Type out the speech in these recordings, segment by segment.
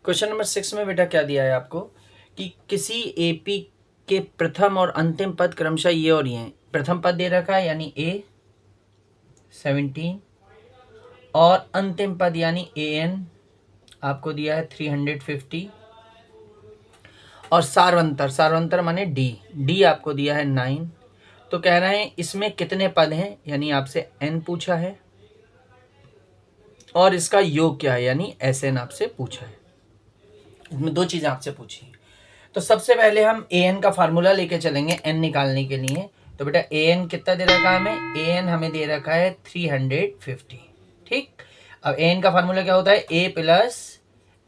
Question number 6 में बेटा क्या दिया है आपको कि किसी एपी के प्रथम और अंतिम पद क्रमशः ये और ये हैं। प्रथम पद दे रखा है यानी ए 17 और अंतिम पद यानी ए एन आपको दिया है 350 और सारवंतर माने डी डी आपको दिया है 9। तो कह रहे हैं इसमें कितने पद हैं, यानी आपसे एन पूछा है और इसका योग क्या है यानी एस एन आपसे पूछा है। इसमें दो चीजें आपसे पूछी हैं। तो सबसे पहले हम ए एन का फार्मूला लेके चलेंगे एन निकालने के लिए। तो बेटा ए एन कितना दे रखा है हमें, ए एन हमें दे रखा है 350। ठीक, अब ए एन का फार्मूला क्या होता है, a plus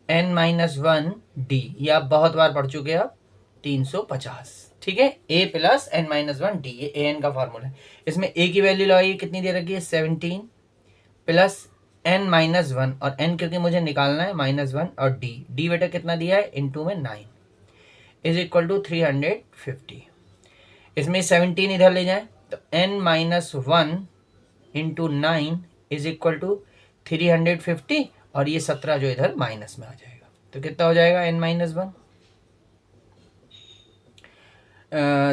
n minus one d, ये आप बहुत बार पढ़ चुके हैं आप, 350। ठीक है, a plus n minus one d, ये ए एन का फार्मूला है। इसमें ए की वैल्यू लगाइए, कितनी दे रखी है 17 प्लस एन माइनस वन, और एन क्योंकि मुझे निकालना है -1, और डी डी बेटा कितना दिया है इनटू में 9 इज इक्वल टू 350। इसमें 17 इधर ले जाए तो n minus one into 9 is equal to 350, और ये 17 जो इधर माइनस में आ जाएगा तो कितना हो जाएगा n माइनस वन,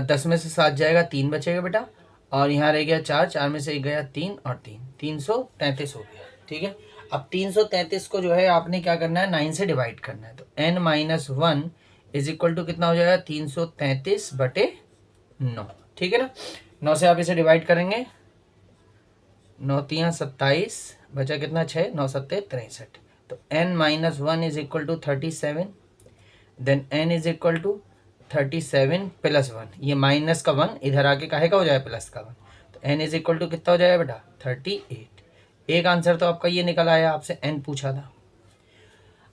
10 में से 7 जाएगा, 3 बचेगा बेटा, और यहाँ रह गया 4, 4 में से 1 गया 3 और 3, 333 हो गया। ठीक है, अब 333 को जो है आपने क्या करना है 9 से डिवाइड करना है। तो n minus one is equal to कितना हो जाएगा 333/9। ठीक है ना, 9 से आप इसे डिवाइड करेंगे, 9 तियाँ 27, बचा कितना 6, 9 सत्ते 63। तो n minus one is equal to 37, then n is equal to 37 plus one, ये माइनस का वन इधर आके काहे का हो जाए प्लस का वन, तो n इज इक्वल टू कितना हो जाएगा बेटा 38। एक आंसर तो आपका ये निकल आया, आपसे n पूछा था।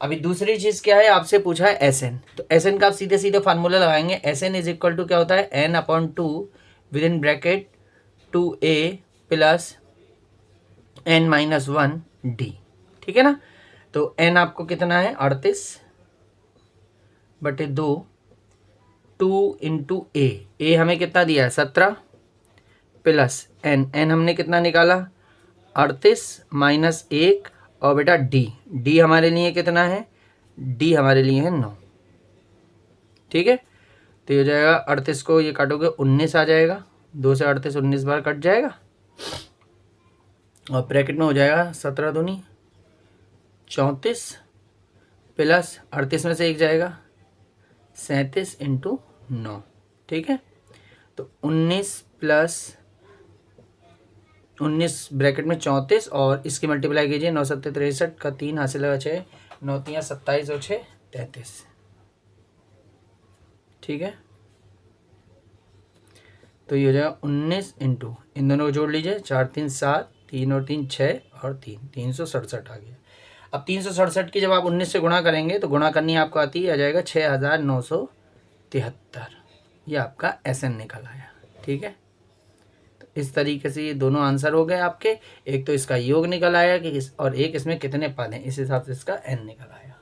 अभी दूसरी चीज क्या है, आपसे पूछा है एस एन। तो एस एन का आप सीधे सीधे फार्मूला लगाएंगे, S N is equal to क्या होता है n upon two within bracket 2a plus n minus one D. ठीक है ना, तो n आपको कितना है 38/2, 2 इंटू ए हमें कितना दिया है 17 प्लस n हमने कितना निकाला 38 माइनस 1, और बेटा डी हमारे लिए कितना है, डी हमारे लिए है 9। ठीक है, तो ये हो जाएगा 38 को ये काटोगे 19 आ जाएगा, 2 से 38 19 बार कट जाएगा, और ब्रैकेट में हो जाएगा 17 दूनी 34 प्लस 38 में से 1 जाएगा 37 इंटू 9। ठीक है, तो 19 प्लस 19 ब्रैकेट में 34, और इसकी मल्टीप्लाई कीजिए, 9 सत्ते 63 का 3 हासिल लगा 6, 9 तियाँ 27 और 6 33। ठीक है, तो ये हो जाएगा 19 इंटू, इन दोनों को जोड़ लीजिए, 4 3 7, 3 और 3 6 और 3 367 आ गया। अब 367 की जब आप 19 से गुणा करेंगे तो गुणा करनी आपको आती है, आ जाएगा 6973। ये आपका एस एन निकल आया। ठीक है, तो इस तरीके से ये दोनों आंसर हो गए आपके, एक तो इसका योग निकल आया कि और एक इसमें कितने पद हैं, इस हिसाब से इसका एन निकल आया।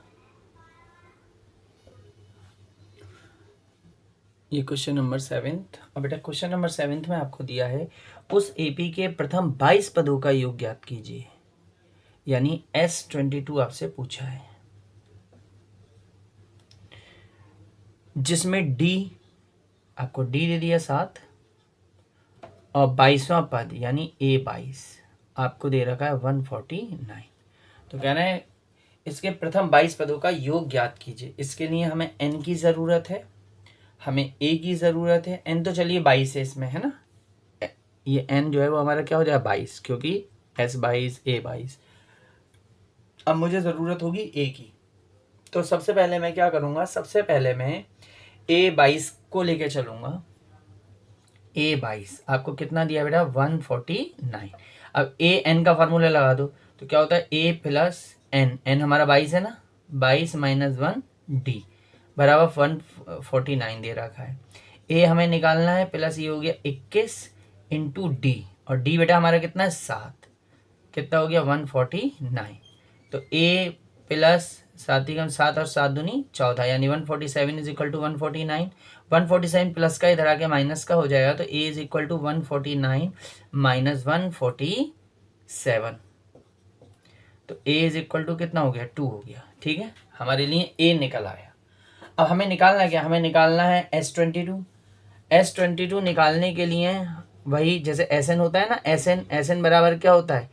ये क्वेश्चन नंबर 7। और बेटा क्वेश्चन नंबर 7 में आपको दिया है उस एपी के प्रथम 22 पदों का योग ज्ञात कीजिए, यानी S22 आपसे पूछा है, जिसमें डी आपको डी दे दिया 7, और 22वां पद यानी A22 आपको दे रखा है 149। तो कहना है इसके प्रथम 22 पदों का योग ज्ञात कीजिए। इसके लिए हमें n की ज़रूरत है, हमें a की ज़रूरत है। n तो चलिए 22 है इसमें, है ना, ये n जो है वो हमारा क्या हो जाएगा 22, क्योंकि S22 A22। अब मुझे ज़रूरत होगी a की, तो सबसे पहले मैं क्या करूँगा, सबसे पहले मैं A22 को लेके चलूँगा। A22 आपको कितना दिया बेटा 149। अब ए एन का फार्मूला लगा दो, तो क्या होता है a प्लस एन हमारा 22 है ना, 22 माइनस वन डी बराबर 149 दे रखा है। a हमें निकालना है, प्लस ये हो गया 21 इंटू डी, और डी बेटा हमारा कितना है 7, कितना हो गया 149। तो a प्लस 7 ही कम 7 और 7 दूनी 14, यानी 147 इज इक्वल टू 149। 147 प्लस का इधर आके माइनस का हो जाएगा, तो a is equal to 149 minus 147, तो a इज इक्वल टू कितना हो गया 2 हो गया। ठीक है, हमारे लिए ए निकल आया। अब हमें निकालना क्या, हमें निकालना है S22। S22 निकालने के लिए वही जैसे Sn होता है ना, Sn बराबर क्या होता है,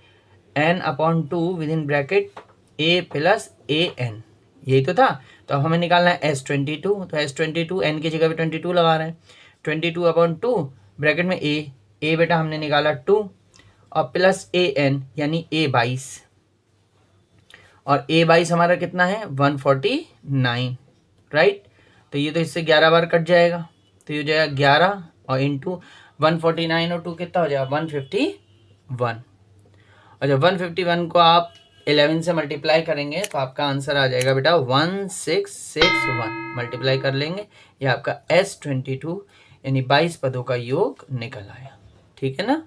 n/2 with in bracket a plus an, यही तो था। तो अब हमें निकालना है S22, तो S22 n की जगह पे 22 लगा रहे हैं, 22/2 ब्रैकेट में a बेटा हमने निकाला 2 और प्लस an यानी a22, और a22 हमारा कितना है 149, राइट। तो ये तो इससे 11 बार कट जाएगा, तो ये हो जाएगा 11 और इंटू 149 और 2 कितना हो जाएगा 151। और जब 151 को आप 11 से मल्टीप्लाई करेंगे तो आपका आंसर आ जाएगा बेटा 1661, मल्टीप्लाई कर लेंगे, ये आपका S22 यानी 22 पदों का योग निकल आया। ठीक है ना।